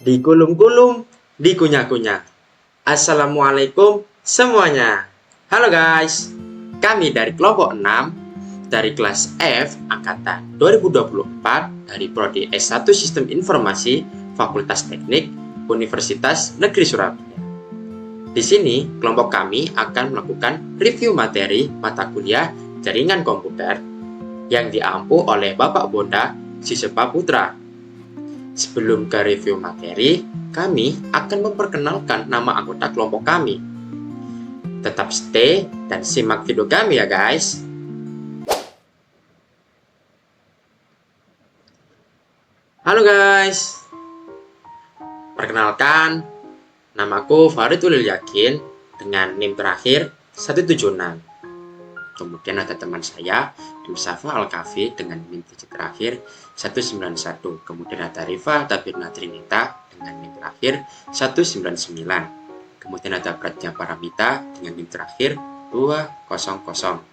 Dikulum-kulum, dikunyah-kunyah. Assalamualaikum semuanya. Halo guys, kami dari kelompok 6 dari kelas F angkatan 2024 dari Prodi S1 Sistem Informasi Fakultas Teknik Universitas Negeri Surabaya. Di sini, kelompok kami akan melakukan review materi mata kuliah jaringan komputer yang diampu oleh Bapak Bonda Sisepa Putra. Sebelum ke review materi, kami akan memperkenalkan nama anggota kelompok kami. Tetap stay dan simak video kami ya guys. Halo guys, perkenalkan, namaku Faridul Yakin dengan NIM terakhir 176. Kemudian ada teman saya, Dimsafa Al-Kafi dengan NIM terakhir 191. Kemudian ada Rifa Tabirna Trinita dengan NIM terakhir 199. Kemudian ada Pratnya Paramita dengan NIM terakhir 200.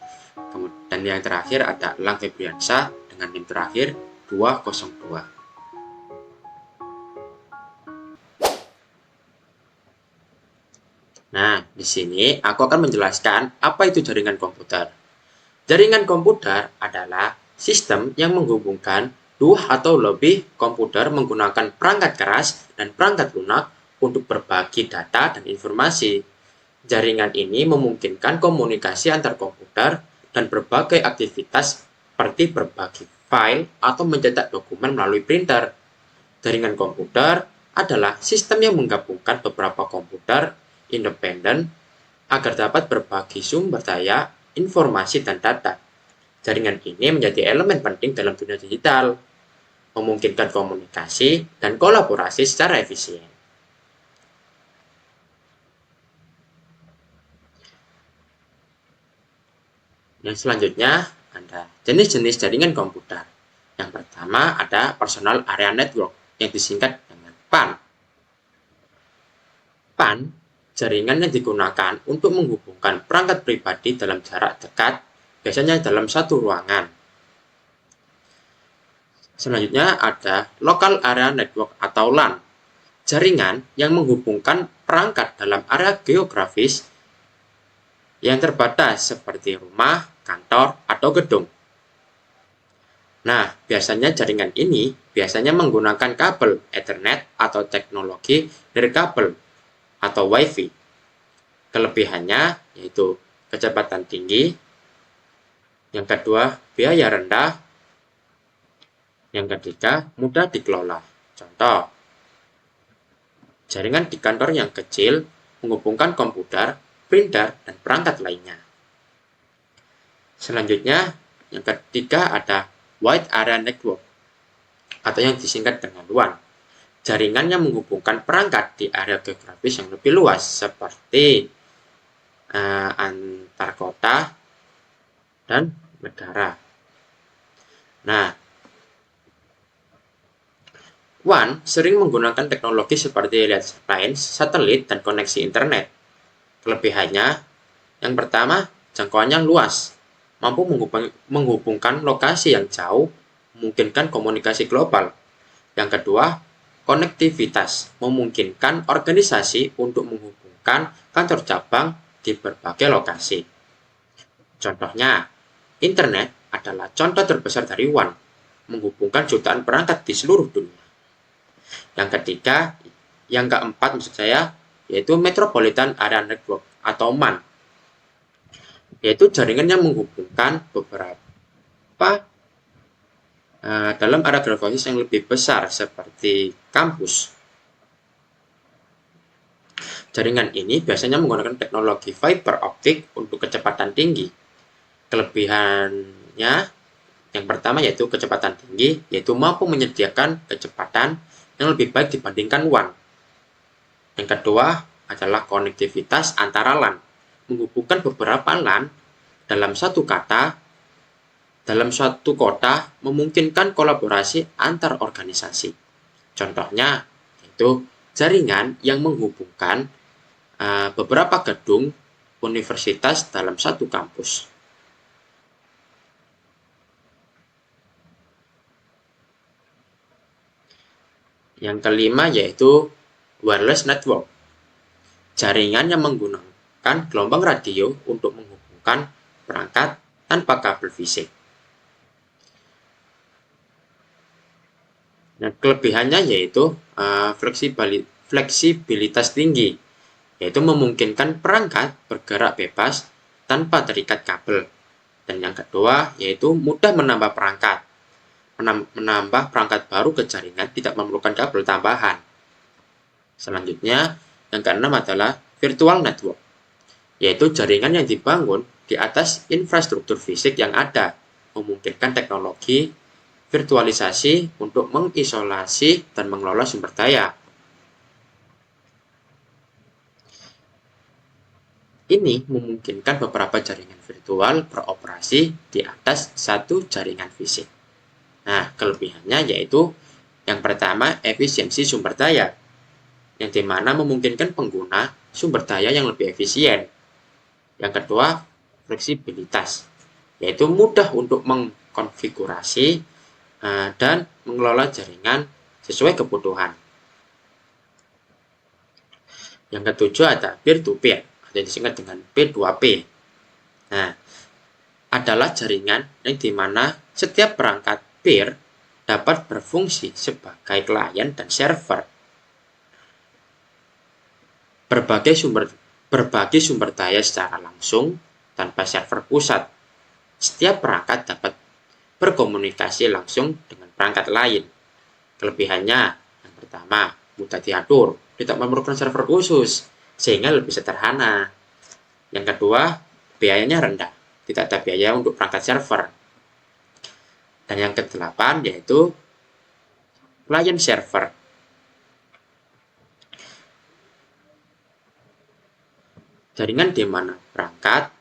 Kemudian yang terakhir ada Elang Febriansa dengan NIM terakhir 202. Nah, di sini aku akan menjelaskan apa itu jaringan komputer. Jaringan komputer adalah sistem yang menghubungkan dua atau lebih komputer menggunakan perangkat keras dan perangkat lunak untuk berbagi data dan informasi. Jaringan ini memungkinkan komunikasi antar komputer dan berbagai aktivitas seperti berbagi file atau mencetak dokumen melalui printer. Jaringan komputer adalah sistem yang menggabungkan beberapa komputer independen agar dapat berbagi sumber daya, informasi, dan data. Jaringan ini menjadi elemen penting dalam dunia digital, memungkinkan komunikasi dan kolaborasi secara efisien. Yang selanjutnya ada jenis-jenis jaringan komputer. Yang pertama ada Personal Area Network yang disingkat dengan PAN. PAN jaringan yang digunakan untuk menghubungkan perangkat pribadi dalam jarak dekat, biasanya dalam satu ruangan. Selanjutnya ada Local Area Network atau LAN, jaringan yang menghubungkan perangkat dalam area geografis yang terbatas seperti rumah, kantor, atau gedung. Nah, biasanya jaringan ini biasanya menggunakan kabel Ethernet atau teknologi nirkabel atau WiFi. Kelebihannya yaitu kecepatan tinggi, yang kedua biaya rendah, yang ketiga mudah dikelola. Contoh, jaringan di kantor yang kecil menghubungkan komputer, printer, dan perangkat lainnya. Selanjutnya, yang ketiga ada Wide Area Network atau yang disingkat dengan WAN. Jaringan yang menghubungkan perangkat di area geografis yang lebih luas seperti antar kota dan negara. Nah, WAN sering menggunakan teknologi seperti line, satelit, dan koneksi internet. Kelebihannya, yang pertama, jangkauannya luas, mampu menghubungkan lokasi yang jauh, memungkinkan komunikasi global. Yang kedua, konektivitas memungkinkan organisasi untuk menghubungkan kantor cabang di berbagai lokasi. Contohnya, internet adalah contoh terbesar dari WAN, menghubungkan jutaan perangkat di seluruh dunia. Yang ketiga, yang keempat maksud saya, yaitu Metropolitan Area Network atau MAN, yaitu jaringan yang menghubungkan beberapa dalam area geografis yang lebih besar seperti kampus. Jaringan ini biasanya menggunakan teknologi fiber optik untuk kecepatan tinggi. Kelebihannya yang pertama yaitu kecepatan tinggi, yaitu mampu menyediakan kecepatan yang lebih baik dibandingkan WAN. Yang kedua adalah konektivitas antara LAN, menghubungkan beberapa LAN dalam satu kota memungkinkan kolaborasi antar organisasi. Contohnya yaitu jaringan yang menghubungkan beberapa gedung universitas dalam satu kampus. Yang kelima yaitu wireless network. Jaringan yang menggunakan gelombang radio untuk menghubungkan perangkat tanpa kabel fisik. Nah, kelebihannya yaitu fleksibilitas tinggi, yaitu memungkinkan perangkat bergerak bebas tanpa terikat kabel. Dan yang kedua yaitu mudah menambah perangkat. Menambah perangkat baru ke jaringan tidak memerlukan kabel tambahan. Selanjutnya, yang keenam adalah virtual network, yaitu jaringan yang dibangun di atas infrastruktur fisik yang ada, memungkinkan teknologi virtualisasi untuk mengisolasi dan mengelola sumber daya. Ini memungkinkan beberapa jaringan virtual beroperasi di atas satu jaringan fisik. Nah, kelebihannya yaitu yang pertama, efisiensi sumber daya, yang dimana memungkinkan pengguna sumber daya yang lebih efisien. Yang kedua, fleksibilitas, yaitu mudah untuk mengkonfigurasi dan mengelola jaringan sesuai kebutuhan. Yang ketujuh ada peer-to-peer, atau disingkat dengan P2P. Nah, adalah jaringan yang dimana setiap perangkat peer dapat berfungsi sebagai klien dan server. Berbagi sumber daya secara langsung tanpa server pusat. Setiap perangkat dapat berkomunikasi langsung dengan perangkat lain. Kelebihannya, yang pertama, mudah diatur, tidak memerlukan server khusus, sehingga lebih sederhana. Yang kedua, biayanya rendah, tidak ada biaya untuk perangkat server. Dan yang ke-8 yaitu client server. Jaringan di mana perangkat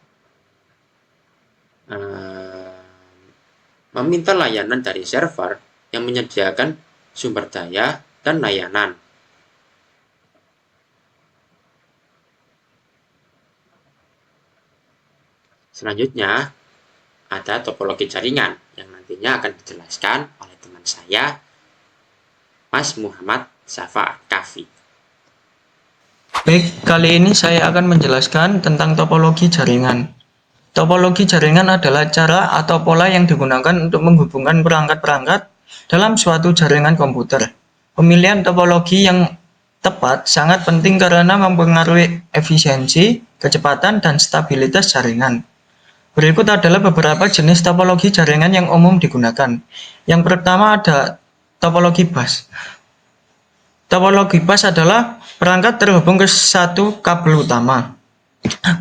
meminta layanan dari server yang menyediakan sumber daya dan layanan. Selanjutnya, ada topologi jaringan yang nantinya akan dijelaskan oleh teman saya, Mas Muhammad Safa Kafi. Baik, kali ini saya akan menjelaskan tentang topologi jaringan. Topologi jaringan adalah cara atau pola yang digunakan untuk menghubungkan perangkat-perangkat dalam suatu jaringan komputer. Pemilihan topologi yang tepat sangat penting karena mempengaruhi efisiensi, kecepatan, dan stabilitas jaringan. Berikut adalah beberapa jenis topologi jaringan yang umum digunakan. Yang pertama ada topologi bus. Topologi bus adalah perangkat terhubung ke satu kabel utama.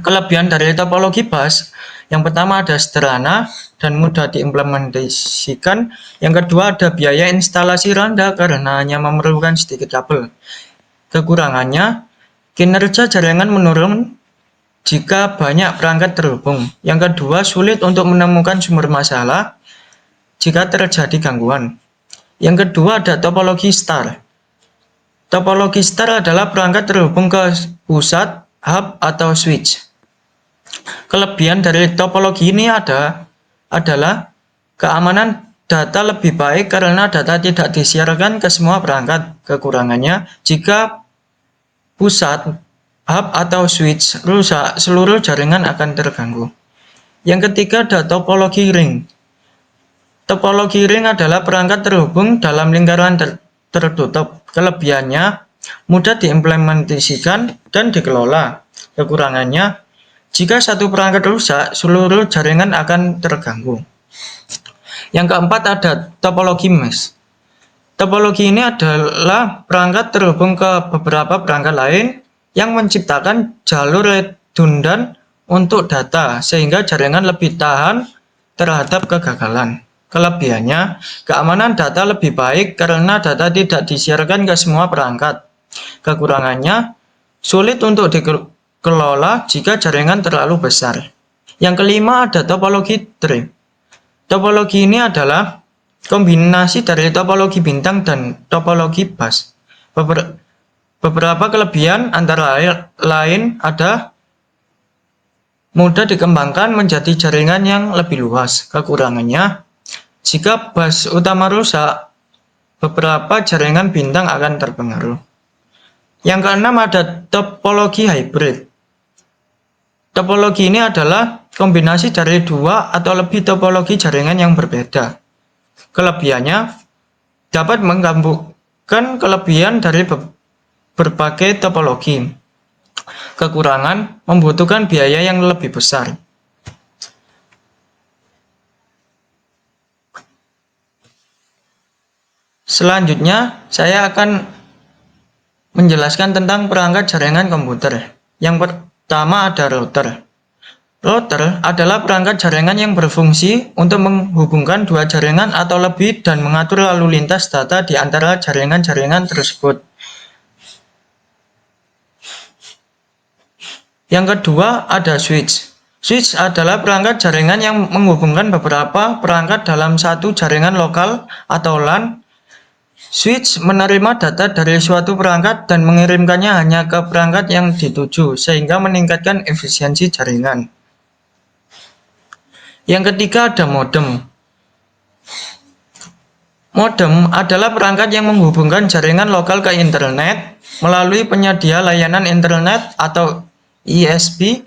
Kelebihan dari topologi bus, yang pertama ada sederhana dan mudah diimplementasikan. Yang kedua ada biaya instalasi rendah karena hanya memerlukan sedikit kabel. Kekurangannya, kinerja jaringan menurun jika banyak perangkat terhubung. Yang kedua, sulit untuk menemukan sumber masalah jika terjadi gangguan. Yang kedua ada topologi star. Topologi star adalah perangkat terhubung ke pusat, hub, atau switch. Kelebihan dari topologi ini adalah keamanan data lebih baik karena data tidak disiarkan ke semua perangkat. Kekurangannya, jika pusat, hub, atau switch rusak, seluruh jaringan akan terganggu. Yang ketiga ada topologi ring. Topologi ring adalah perangkat terhubung dalam lingkaran tertutup. Kelebihannya, mudah diimplementasikan dan dikelola. Kekurangannya, jika satu perangkat rusak, seluruh jaringan akan terganggu. Yang keempat ada topologi mesh. Topologi ini adalah perangkat terhubung ke beberapa perangkat lain yang menciptakan jalur redundan untuk data, sehingga jaringan lebih tahan terhadap kegagalan. Kelebihannya, keamanan data lebih baik karena data tidak disiarkan ke semua perangkat. Kekurangannya, sulit untuk dikelola jika jaringan terlalu besar. Yang kelima ada topologi tree. Topologi ini adalah kombinasi dari topologi bintang dan topologi bus. Beberapa kelebihan antara lain ada mudah dikembangkan menjadi jaringan yang lebih luas. Kekurangannya, jika bus utama rusak, beberapa jaringan bintang akan terpengaruh. Yang keenam ada topologi hybrid. Topologi ini adalah kombinasi dari dua atau lebih topologi jaringan yang berbeda. Kelebihannya dapat menggabungkan kelebihan dari berbagai topologi. Kekurangan membutuhkan biaya yang lebih besar. Selanjutnya, saya akan menjelaskan tentang perangkat jaringan komputer. Yang pertama ada router. Router adalah perangkat jaringan yang berfungsi untuk menghubungkan dua jaringan atau lebih dan mengatur lalu lintas data di antara jaringan-jaringan tersebut. Yang kedua ada switch. Switch adalah perangkat jaringan yang menghubungkan beberapa perangkat dalam satu jaringan lokal atau LAN. Switch menerima data dari suatu perangkat dan mengirimkannya hanya ke perangkat yang dituju, sehingga meningkatkan efisiensi jaringan. Yang ketiga ada modem. Modem adalah perangkat yang menghubungkan jaringan lokal ke internet melalui penyedia layanan internet atau ISP.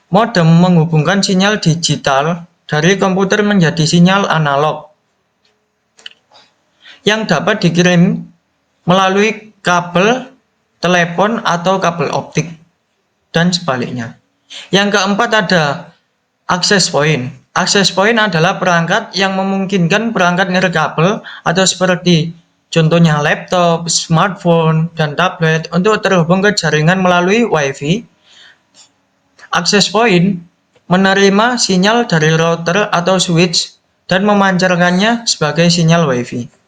Modem menghubungkan sinyal digital dari komputer menjadi sinyal analog yang dapat dikirim melalui kabel telepon atau kabel optik dan sebaliknya. Yang keempat ada access point. Access point adalah perangkat yang memungkinkan perangkat nirkabel atau seperti contohnya laptop, smartphone, dan tablet untuk terhubung ke jaringan melalui Wi-Fi. Access point menerima sinyal dari router atau switch dan memancarkannya sebagai sinyal Wi-Fi.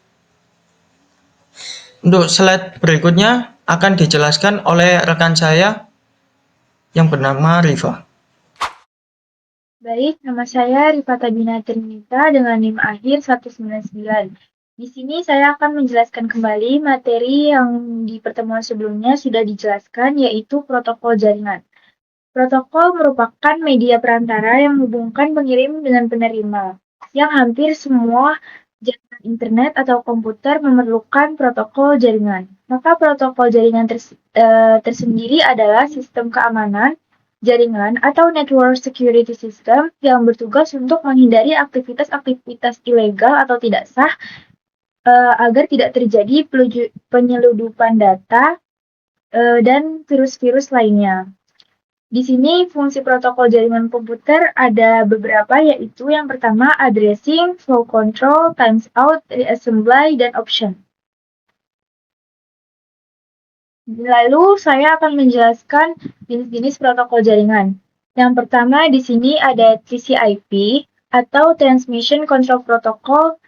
Untuk slide berikutnya akan dijelaskan oleh rekan saya yang bernama Riva. Baik, nama saya Rifata Bina Trinita dengan NIM akhir 199. Di sini saya akan menjelaskan kembali materi yang di pertemuan sebelumnya sudah dijelaskan, yaitu protokol jaringan. Protokol merupakan media perantara yang menghubungkan pengirim dengan penerima, yang hampir semua jaringan internet atau komputer memerlukan protokol jaringan. Maka protokol jaringan tersendiri adalah sistem keamanan jaringan atau network security system yang bertugas untuk menghindari aktivitas-aktivitas ilegal atau tidak sah agar tidak terjadi penyeludupan data dan virus-virus lainnya. Di sini fungsi protokol jaringan komputer ada beberapa, yaitu yang pertama addressing, flow control, times out, reassembly, dan option. Lalu saya akan menjelaskan jenis-jenis protokol jaringan. Yang pertama di sini ada TCP atau Transmission Control Protocol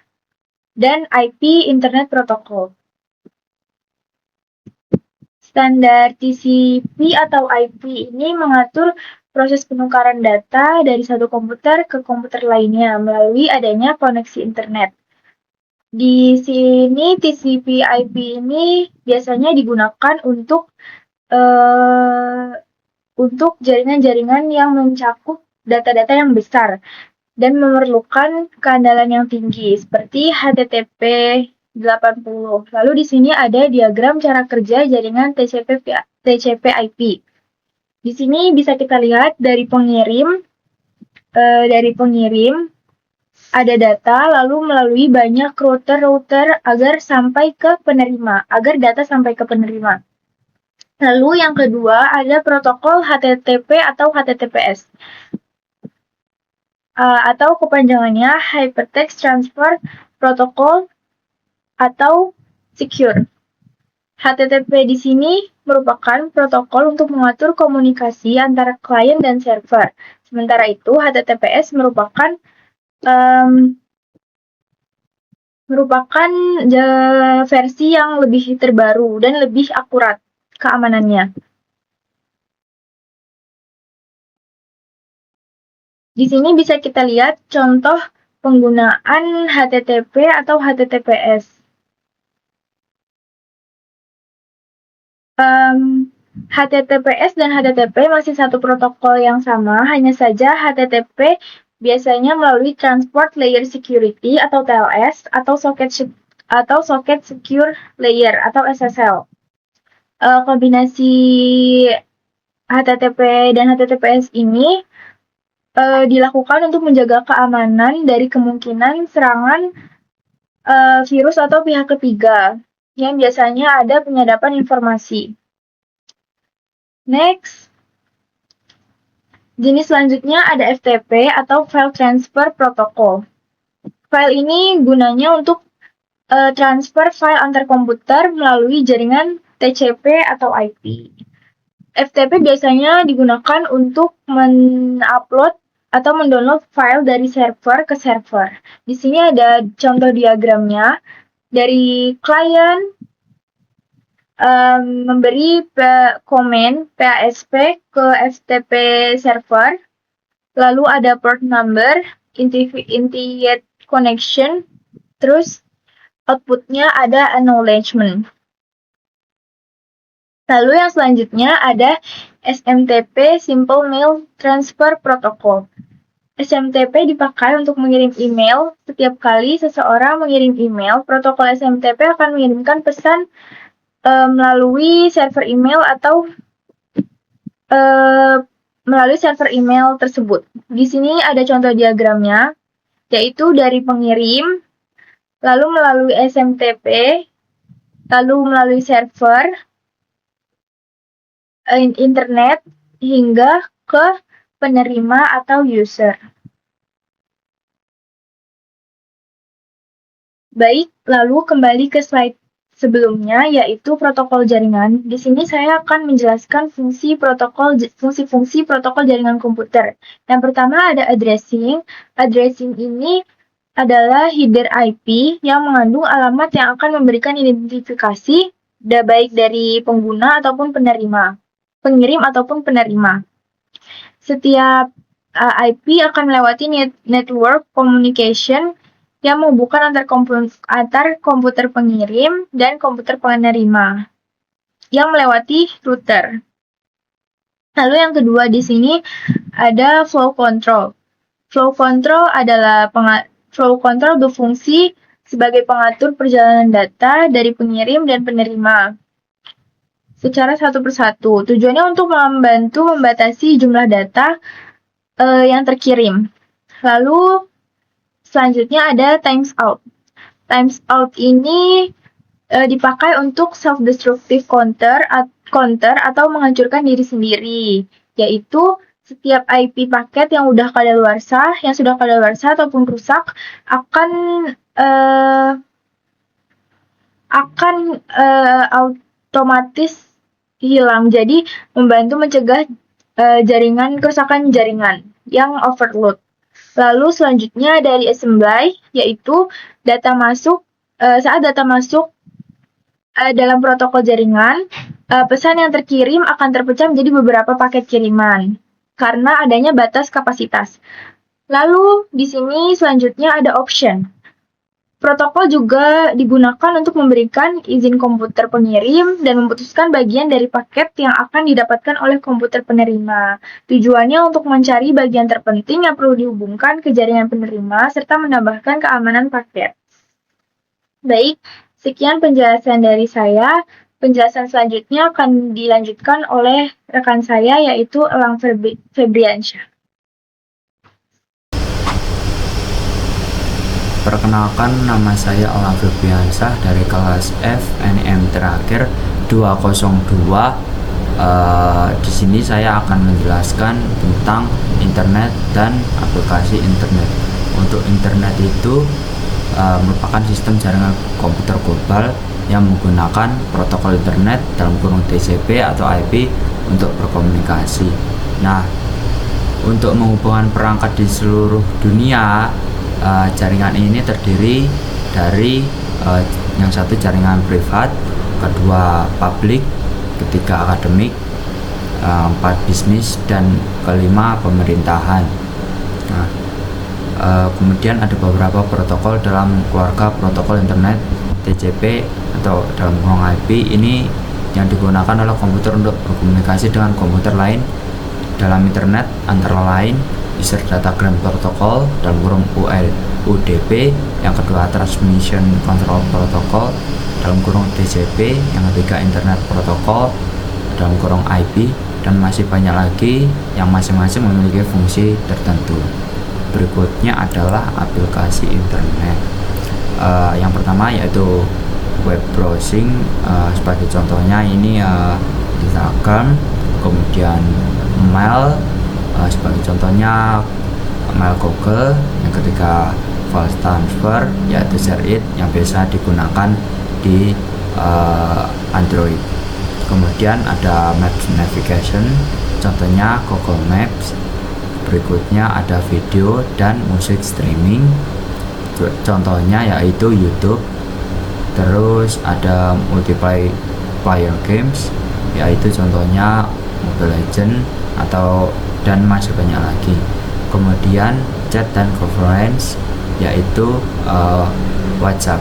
dan IP Internet Protocol. Standar TCP atau IP ini mengatur proses penukaran data dari satu komputer ke komputer lainnya melalui adanya koneksi internet. Di sini TCP IP ini biasanya digunakan untuk jaringan-jaringan yang mencakup data-data yang besar dan memerlukan keandalan yang tinggi seperti HTTP 80. Lalu di sini ada diagram cara kerja jaringan TCP/IP. Di sini bisa kita lihat dari pengirim ada data lalu melalui banyak router agar data sampai ke penerima. Lalu yang kedua ada protokol HTTP atau HTTPS. Atau kepanjangannya Hypertext Transfer Protocol atau Secure. HTTP di sini merupakan protokol untuk mengatur komunikasi antara klien dan server. Sementara itu HTTPS merupakan versi yang lebih terbaru dan lebih akurat keamanannya. Di sini bisa kita lihat contoh penggunaan HTTP atau HTTPS. HTTPS dan HTTP masih satu protokol yang sama, hanya saja HTTP biasanya melalui Transport Layer Security atau TLS atau Socket Secure Layer atau SSL. Kombinasi HTTP dan HTTPS ini dilakukan untuk menjaga keamanan dari kemungkinan serangan virus atau pihak ketiga yang biasanya ada penyadapan informasi. Next, jenis selanjutnya ada FTP atau File Transfer Protocol. File ini gunanya untuk transfer file antar komputer melalui jaringan TCP atau IP. FTP biasanya digunakan untuk men-upload atau mendownload file dari server ke server. Di sini ada contoh diagramnya. Dari klien memberi komen PASP ke FTP server, lalu ada port number, initiate connection, terus outputnya ada acknowledgement. Lalu yang selanjutnya ada SMTP Simple Mail Transfer Protocol. SMTP dipakai untuk mengirim email. Setiap kali seseorang mengirim email, protokol SMTP akan mengirimkan pesan melalui server email atau melalui server email tersebut. Di sini ada contoh diagramnya, yaitu dari pengirim, lalu melalui SMTP, lalu melalui server, internet, hingga ke penerima atau user. Baik, lalu kembali ke slide sebelumnya, yaitu protokol jaringan. Di sini saya akan menjelaskan fungsi-fungsi protokol jaringan komputer. Yang pertama ada addressing. Addressing ini adalah header IP yang mengandung alamat yang akan memberikan identifikasi baik dari pengguna ataupun penerima, pengirim ataupun penerima. Setiap IP akan melewati network communication yang menghubungkan antar komputer pengirim dan komputer penerima yang melewati router. Lalu yang kedua di sini ada flow control. Flow control berfungsi sebagai pengatur perjalanan data dari pengirim dan penerima secara satu persatu. Tujuannya untuk membantu membatasi jumlah data yang terkirim. Lalu selanjutnya ada times out. Times out ini dipakai untuk self-destructive counter atau menghancurkan diri sendiri, yaitu setiap IP paket yang sudah kadaluarsa ataupun rusak akan otomatis hilang. Jadi membantu mencegah kerusakan jaringan yang overload. Lalu selanjutnya dari assembly, yaitu saat data masuk dalam protokol jaringan, pesan yang terkirim akan terpecah menjadi beberapa paket kiriman karena adanya batas kapasitas. Lalu di sini selanjutnya ada option. Protokol juga digunakan untuk memberikan izin komputer pengirim dan memutuskan bagian dari paket yang akan didapatkan oleh komputer penerima. Tujuannya untuk mencari bagian terpenting yang perlu dihubungkan ke jaringan penerima serta menambahkan keamanan paket. Baik, sekian penjelasan dari saya. Penjelasan selanjutnya akan dilanjutkan oleh rekan saya, yaitu Elang Febriansyah. Perkenalkan, nama saya Elang Febriansyah dari kelas F NM terakhir 202. Di sini saya akan menjelaskan tentang internet dan aplikasi internet. Untuk internet itu merupakan sistem jaringan komputer global yang menggunakan protokol internet dalam kurung TCP atau IP untuk berkomunikasi. Nah, untuk menghubungkan perangkat di seluruh dunia, jaringan ini terdiri dari yang satu jaringan privat, kedua publik, ketiga akademik, empat bisnis, dan kelima pemerintahan. Nah, kemudian ada beberapa protokol dalam keluarga protokol internet TCP atau dalam kurung IP ini yang digunakan oleh komputer untuk berkomunikasi dengan komputer lain dalam internet, antara lain User Datagram Protocol dalam kurung UDP, yang kedua Transmission Control Protocol dalam kurung TCP, yang ketiga Internet Protocol dalam kurung IP, dan masih banyak lagi yang masing-masing memiliki fungsi tertentu. Berikutnya adalah aplikasi internet. Yang pertama yaitu web browsing, sebagai contohnya ini Instagram, kemudian mail, sebagai contohnya mail Google, yang ketiga file transfer yaitu ShareIt yang biasa digunakan di Android. Kemudian ada Maps Navigation, contohnya Google Maps. Berikutnya ada video dan musik streaming, contohnya yaitu YouTube. Terus ada multiplayer games, yaitu contohnya Mobile Legends dan masih banyak lagi. Kemudian chat dan conference, yaitu WhatsApp.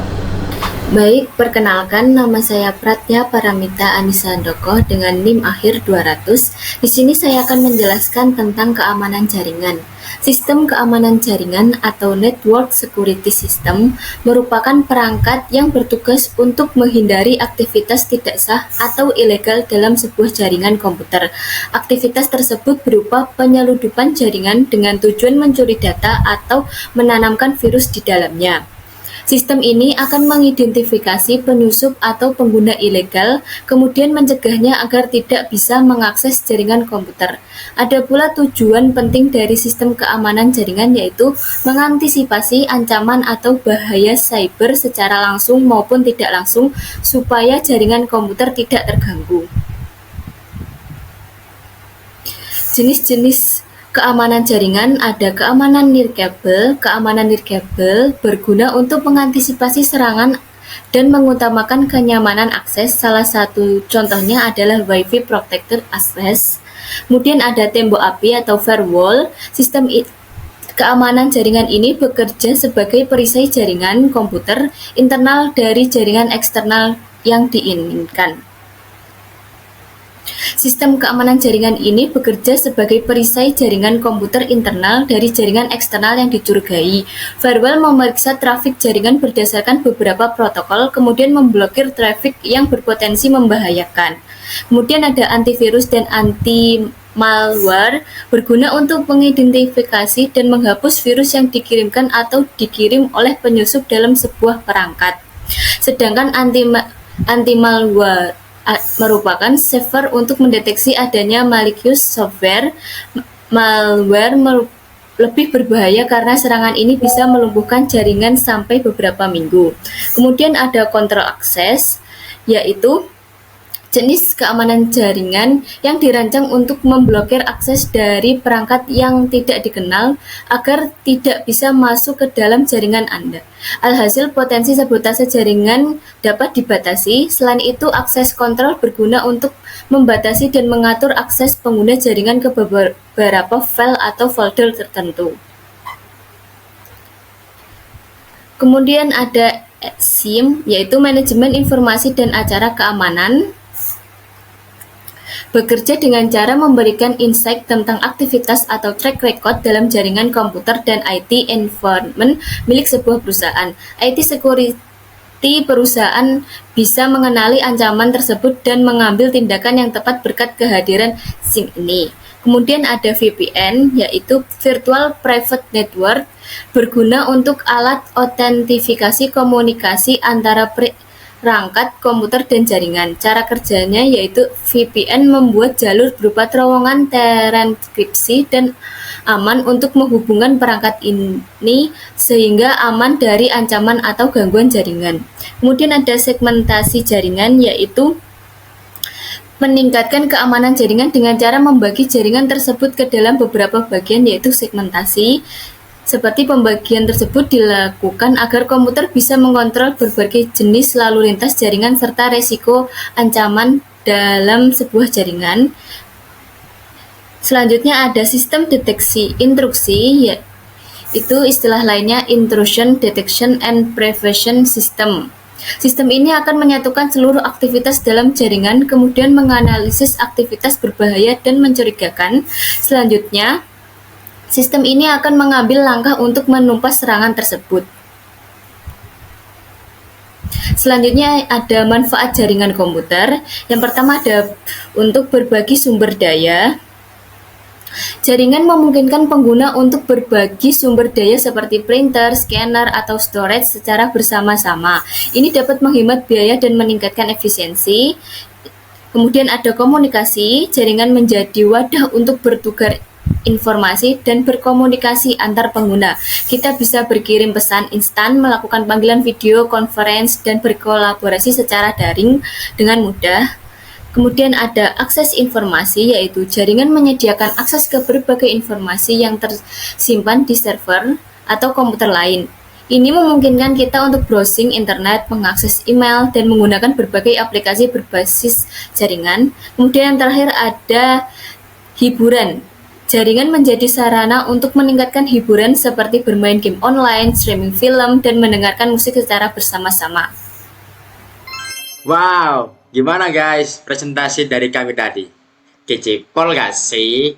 Baik, perkenalkan nama saya Pratnya Paramita Anissa Handoko dengan NIM akhir 200. Di sini saya akan menjelaskan tentang keamanan jaringan. Sistem keamanan jaringan atau Network Security System merupakan perangkat yang bertugas untuk menghindari aktivitas tidak sah atau ilegal dalam sebuah jaringan komputer. Aktivitas tersebut berupa penyeludupan jaringan dengan tujuan mencuri data atau menanamkan virus di dalamnya. Sistem ini akan mengidentifikasi penyusup atau pengguna ilegal, kemudian mencegahnya agar tidak bisa mengakses jaringan komputer. Ada pula tujuan penting dari sistem keamanan jaringan, yaitu mengantisipasi ancaman atau bahaya cyber secara langsung maupun tidak langsung, supaya jaringan komputer tidak terganggu. Jenis-jenis keamanan jaringan ada keamanan nirkabel. Keamanan nirkabel berguna untuk mengantisipasi serangan dan mengutamakan kenyamanan akses. Salah satu contohnya adalah Wi-Fi Protected Access. Kemudian ada tembok api atau firewall. Sistem keamanan jaringan ini bekerja sebagai perisai jaringan komputer internal dari jaringan eksternal yang diinginkan. Sistem keamanan jaringan ini bekerja sebagai perisai jaringan komputer internal dari jaringan eksternal yang dicurigai. Firewall memeriksa trafik jaringan berdasarkan beberapa protokol, kemudian memblokir trafik yang berpotensi membahayakan. Kemudian ada antivirus dan anti-malware, berguna untuk mengidentifikasi dan menghapus virus yang dikirimkan atau dikirim oleh penyusup dalam sebuah perangkat. Sedangkan anti-malware merupakan safer untuk mendeteksi adanya malicious software. Malware lebih berbahaya karena serangan ini bisa melumpuhkan jaringan sampai beberapa minggu. Kemudian ada control access, yaitu jenis keamanan jaringan yang dirancang untuk memblokir akses dari perangkat yang tidak dikenal agar tidak bisa masuk ke dalam jaringan Anda. Alhasil, potensi sabotase jaringan dapat dibatasi. Selain itu, akses kontrol berguna untuk membatasi dan mengatur akses pengguna jaringan ke beberapa file atau folder tertentu. Kemudian ada SIEM, yaitu Manajemen Informasi dan Acara Keamanan. Bekerja dengan cara memberikan insight tentang aktivitas atau track record dalam jaringan komputer dan IT environment milik sebuah perusahaan. IT security perusahaan bisa mengenali ancaman tersebut dan mengambil tindakan yang tepat berkat kehadiran SIEM ini. Kemudian ada VPN, yaitu Virtual Private Network, berguna untuk alat autentifikasi komunikasi antara perangkat komputer dan jaringan. Cara kerjanya yaitu VPN membuat jalur berupa terowongan terenkripsi dan aman untuk menghubungkan perangkat ini sehingga aman dari ancaman atau gangguan jaringan. Kemudian ada segmentasi jaringan, yaitu meningkatkan keamanan jaringan dengan cara membagi jaringan tersebut ke dalam beberapa bagian, yaitu segmentasi. Seperti pembagian tersebut dilakukan agar komputer bisa mengontrol berbagai jenis lalu lintas jaringan serta resiko ancaman dalam sebuah jaringan. Selanjutnya ada sistem deteksi intrusi, Itu istilah lainnya Intrusion Detection and Prevention System. Sistem ini akan menyatukan seluruh aktivitas dalam jaringan, kemudian menganalisis aktivitas berbahaya dan mencurigakan. Selanjutnya, sistem ini akan mengambil langkah untuk menumpas serangan tersebut. Selanjutnya ada manfaat jaringan komputer. Yang pertama ada untuk berbagi sumber daya. Jaringan memungkinkan pengguna untuk berbagi sumber daya seperti printer, scanner, atau storage secara bersama-sama. Ini dapat menghemat biaya dan meningkatkan efisiensi. Kemudian ada komunikasi. Jaringan menjadi wadah untuk bertukar informasi dan berkomunikasi antar pengguna. Kita bisa berkirim pesan instan, melakukan panggilan video, conference, dan berkolaborasi secara daring dengan mudah. Kemudian ada akses informasi, yaitu jaringan menyediakan akses ke berbagai informasi yang tersimpan di server atau komputer lain. Ini memungkinkan kita untuk browsing internet, mengakses email, dan menggunakan berbagai aplikasi berbasis jaringan. Kemudian yang terakhir ada hiburan. Jaringan menjadi sarana untuk meningkatkan hiburan seperti bermain game online, streaming film, dan mendengarkan musik secara bersama-sama. Wow, gimana guys presentasi dari kami tadi? Kecipol gak sih?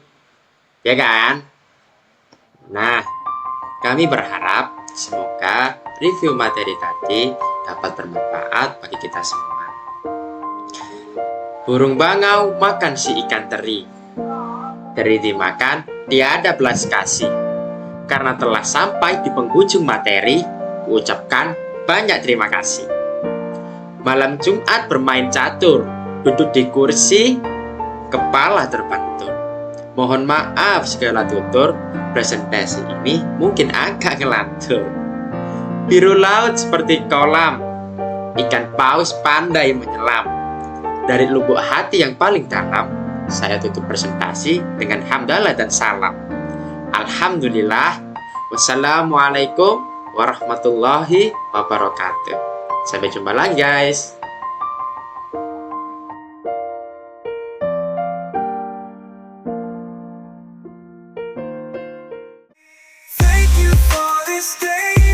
Ya kan? Nah, kami berharap semoga review materi tadi dapat bermanfaat bagi kita semua. Burung bangau makan si ikan teri. Teri dimakan, tiada belas kasih. Karena telah sampai di penghujung materi, ucapkan banyak terima kasih. Malam Jumat bermain catur, duduk di kursi, kepala terbentur. Mohon maaf segala tutur, presentasi ini mungkin agak ngelantur. Biru laut seperti kolam, ikan paus pandai menyelam. Dari lubuk hati yang paling dalam, saya tutup presentasi dengan hamdalah dan salam. Alhamdulillah, wassalamualaikum warahmatullahi wabarakatuh. Sampai jumpa lagi guys. Thank you for this day.